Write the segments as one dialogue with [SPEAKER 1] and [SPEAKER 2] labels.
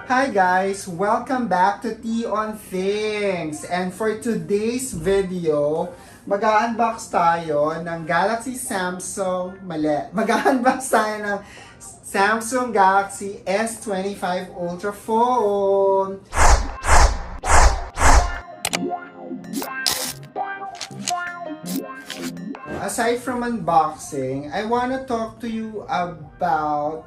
[SPEAKER 1] Hi guys! Welcome back to Tea on Things! And for today's video, mag-unbox tayo ng Galaxy Samsung, mag-unbox tayo ng Samsung Galaxy S25 Ultra phone! Aside from unboxing, I wanna talk to you about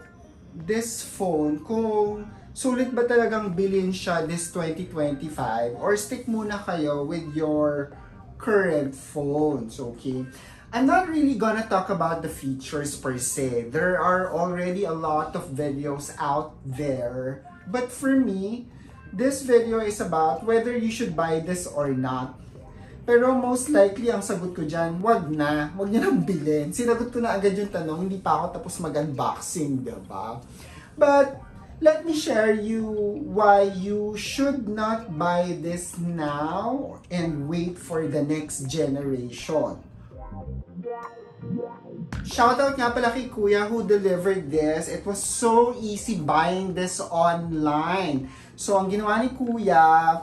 [SPEAKER 1] this phone, kung sulit ba talagang bilhin siya this 2025 or stick muna kayo with your current phones, okay? I'm not really gonna talk about the features per se. There are already a lot of videos out there. But for me, this video is about whether you should buy this or not. Pero most likely, ang sagot ko dyan, wag na. Wag niyo nang bilhin. Sinagot ko na agad yung tanong, hindi pa ako tapos mag-unboxing, diba? But, let me share you why you should not buy this now and wait for the next generation. Shoutout nga pala kay Kuya who delivered this. It was so easy buying this online. So, ang ginawa ni Kuya,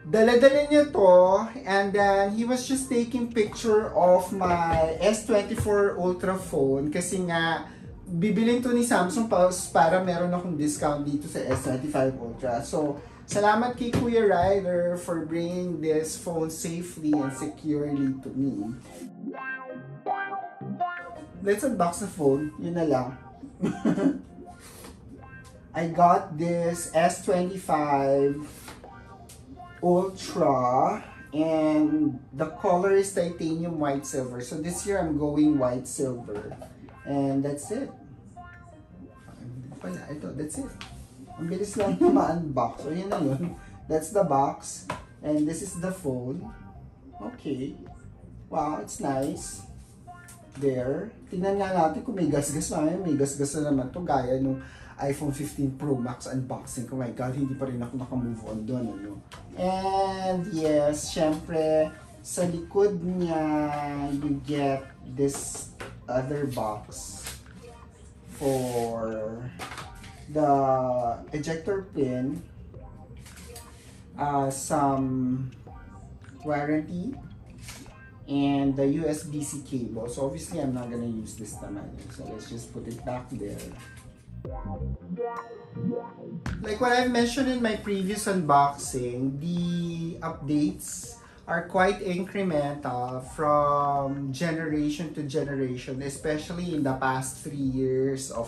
[SPEAKER 1] dala-dala niya to, and then he was just taking picture of my S24 Ultra phone kasi nga bibilin to ni Samsung para meron akong discount dito sa S25 Ultra. So, salamat kay Kuya Ryder for bringing this phone safely and securely to me. Let's unbox the phone. Yun na lang. I got this S25 Ultra, and the color is titanium white silver. So this year I'm going white silver, and that's it. That's it. Ang bilis lang na ma-unbox. So yun na yun. That's the box, and this is the phone. Okay. Wow, it's nice. There. Tingnan nga natin kung may gas-gas na. May gas-gas na naman to, gaya nung iPhone 15 Pro Max unboxing. Oh my God, hindi pa rin ako nakamove on doon. Ano? And yes, syempre, sa likod niya, you get this other box for the ejector pin, some warranty, and the USB-C cable. So obviously, I'm not gonna use this naman. So let's just put it back there. Like what I've mentioned in my previous unboxing, the updates are quite incremental from generation to generation, especially in the past 3 years of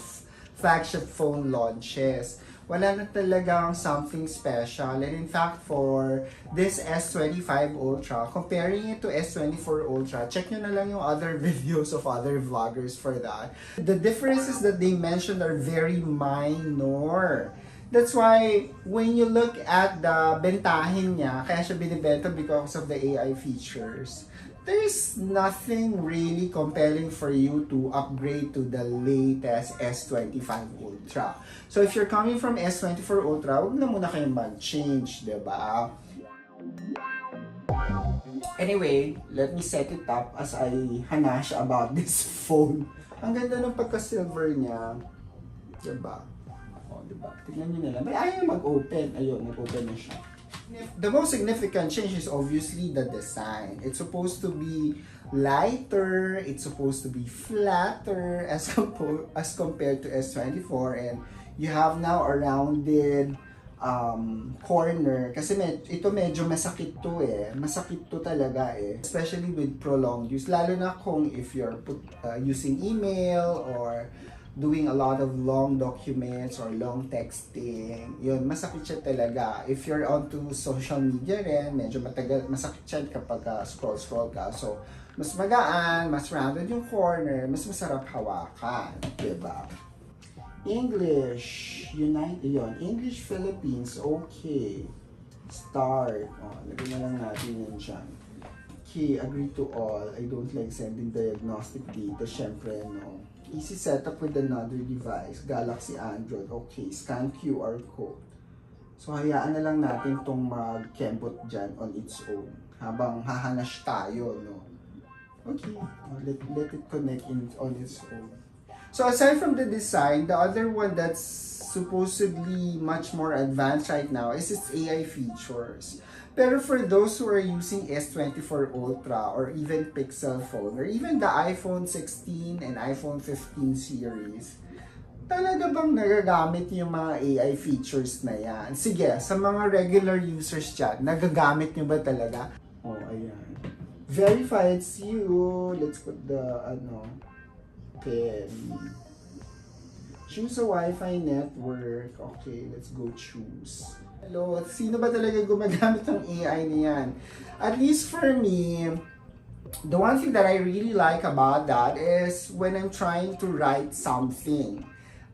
[SPEAKER 1] flagship phone launches. Wala na talagang something special. And in fact, for this S25 Ultra, comparing it to S24 Ultra, check nyo na lang yung other videos of other vloggers for that. The differences that they mentioned are very minor. That's why when you look at the bentahin niya, kaya siya binibenta because of the AI features, there's nothing really compelling for you to upgrade to the latest S25 Ultra. So if you're coming from S24 Ultra, huwag na muna kayong mag-change, diba? Anyway, let me set it up as I hanash about this phone. Ang ganda ng pagka-silver niya, diba? O, diba? Tignan nyo nila. May ayaw mag-open. Ayun, nag-open na siya. The most significant change is obviously the design. It's supposed to be lighter, it's supposed to be flatter as compared to S24, and you have now a rounded corner. Kasi ito medyo masakit to eh. Masakit to talaga eh. Especially with prolonged use. Lalo na kung if you're using email or doing a lot of long documents or long texting, yun, masakit siya talaga. If you're onto social media rin, medyo masakit siya kapag scroll ka. So, mas magaan, mas rounded yung corner, mas masarap hawakan, diba? English, English Philippines, okay. Start, lagyan na lang natin yan dyan. Okay, agree to all. I don't like sending diagnostic data, syempre, no. Easy setup with another device, Galaxy Android. Okay, scan QR code. So, hayaan na lang natin itong mag-kembot dyan on its own habang hahanash tayo, no? Okay, let it connect on its own. So aside from the design, the other one that's supposedly much more advanced right now is its AI features. Pero for those who are using S24 Ultra or even Pixel phone or even the iPhone 16 and iPhone 15 series, talaga bang nagagamit yung mga AI features na yan? Sige, sa mga regular users dyan, nagagamit nyo ba talaga? Oh, ayan. Verify it's you. Let's put the, pin. Choose a Wi-Fi network. Okay, let's go choose. Hello, sino ba talaga gumagamit ng AI na yan? At least for me, the one thing that I really like about that is when I'm trying to write something.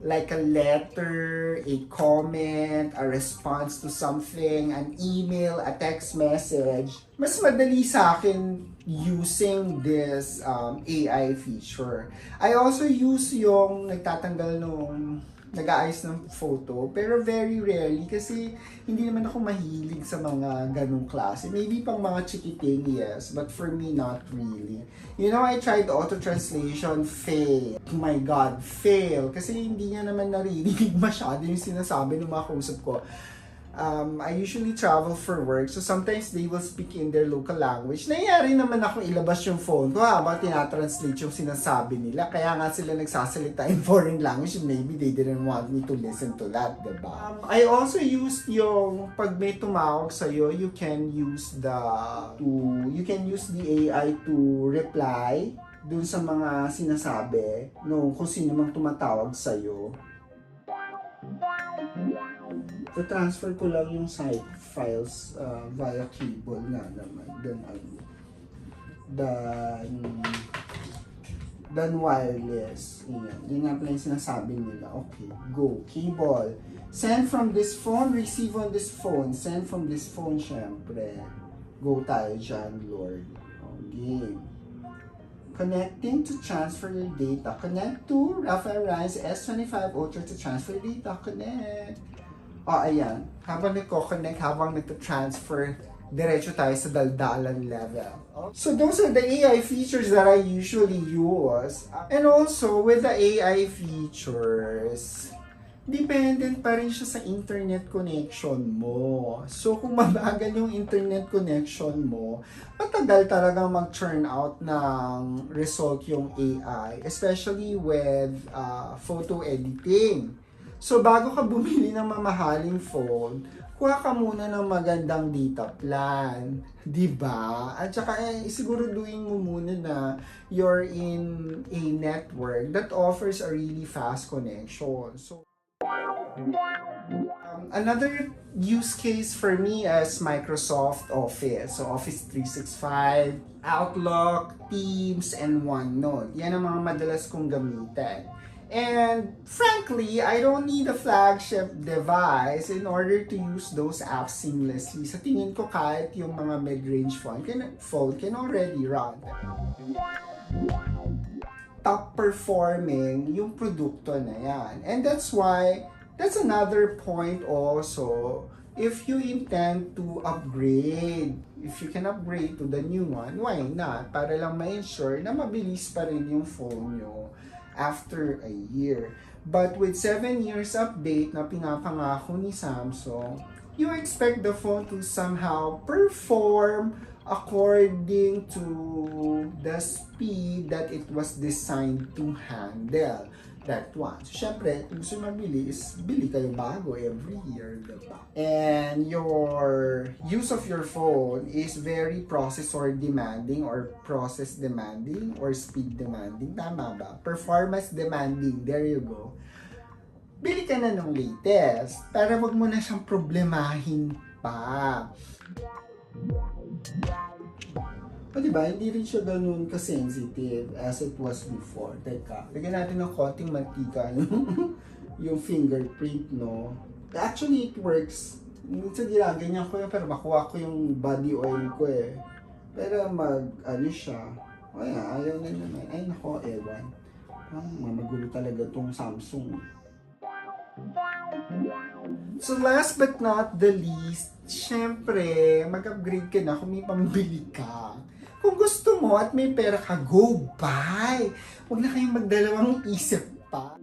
[SPEAKER 1] Like a letter, a comment, a response to something, an email, a text message. Mas madali sa akin using this AI feature. I also use yung nagtatanggal nung nag-aayos ng photo, pero very rarely kasi hindi naman ako mahilig sa mga ganong klase. Maybe pang mga chikiting, yes, but for me, not really. You know, I tried auto-translation, fail. Oh my God, fail. Kasi hindi niya naman naririnig masyado yung sinasabi ng mga kausap ko. I usually travel for work, so sometimes they will speak in their local language. Nangyari naman ako ilabas yung phone ko habang tinatranslate yung sinasabi nila. Kaya nga sila nagsasalita in foreign language, maybe they didn't want me to listen to that, diba? I also used yung pag may tumawag sa'yo, you can use the AI to reply dun sa mga sinasabi no, kung sino mang tumatawag sa'yo. So, transfer ko lang yung site files via cable nga naman. Then wireless. Yan nga pala yung sinasabi nila. Okay, go. Cable. Send from this phone, receive on this phone. Send from this phone, syempre. Go tayo dyan, Lord. Okay. Connecting to transfer your data. Connect to Rafael Ryan's S25 Ultra to transfer data. Connect. Ayan. Habang nagko-connect, habang nagto-transfer, diretso tayo sa daldalan level. So those are the AI features that I usually use. And also, with the AI features, dependent pa rin siya sa internet connection mo. So kung mabagal yung internet connection mo, matagal talaga mag-turn out ng result yung AI. Especially with photo editing. So, bago ka bumili ng mamahaling phone, kuha ka muna ng magandang data plan. Diba? At saka, siguraduhin mo muna na you're in a network that offers a really fast connection. So, another use case for me is Microsoft Office. So, Office 365, Outlook, Teams, and OneNote. Yan ang mga madalas kong gamitin. And frankly, I don't need a flagship device in order to use those apps seamlessly. Sa tingin ko kahit yung mga mid-range phone can already run. Top performing yung produkto na yan. And that's another point also. If you intend to upgrade, if you can upgrade to the new one, why not? Para lang ma-ensure na mabilis pa rin yung phone nyo after a year. But with 7 years update na pinapangako ni Samsung, you expect the phone to somehow perform according to the speed that it was designed to handle. That one. So, syempre, kung gusto mabili is bili kayo bago every year, diba? And your use of your phone is very processor demanding or process demanding or speed demanding. Tama ba? Performance demanding. There you go. Bili ka na ng latest para wag mo na siyang problemahin pa. Diba, hindi rin siya ganun ka-sensitive as it was before. Teka, lagyan natin ng konting mantika yung fingerprint, no? Actually, it works. Minsan ginaganyan ko yun, pero makuha ko yung body oil ko eh. Pero siya. Ayaw na naman. Ay, nako, ewan. Magulo talaga tong Samsung. So last but not the least, syempre, mag-upgrade ka na kung may pambili ka. Kung gusto mo at may pera ka, go buy! Huwag na kayong magdalawang isip pa.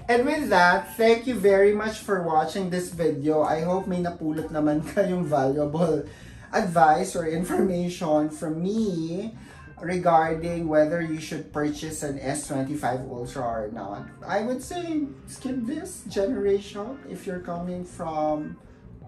[SPEAKER 1] And with that, thank you very much for watching this video. I hope may napulot naman kayong valuable advice or information from me regarding whether you should purchase an S25 Ultra or not. I would say skip this generation if you're coming from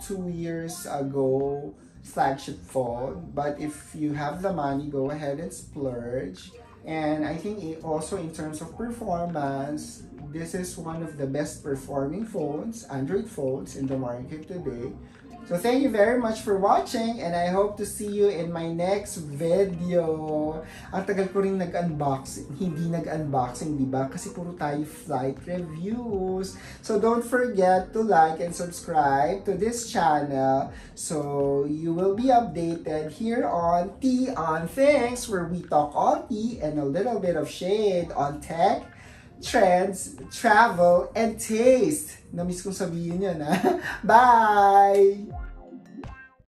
[SPEAKER 1] 2 years ago flagship phone. But if you have the money, go ahead and splurge. And I think also in terms of performance, this is one of the best performing phones, Android phones in the market today. So thank you very much for watching and I hope to see you in my next video. Ang tagal ko rin nag-unboxing, hindi nag-unboxing, diba? Kasi puro tayo flight reviews. So don't forget to like and subscribe to this channel so you will be updated here on Tea on Things, where we talk all tea and a little bit of shade on tech, trends, travel, and taste. Namiss kong sabihin yun, ha? Bye!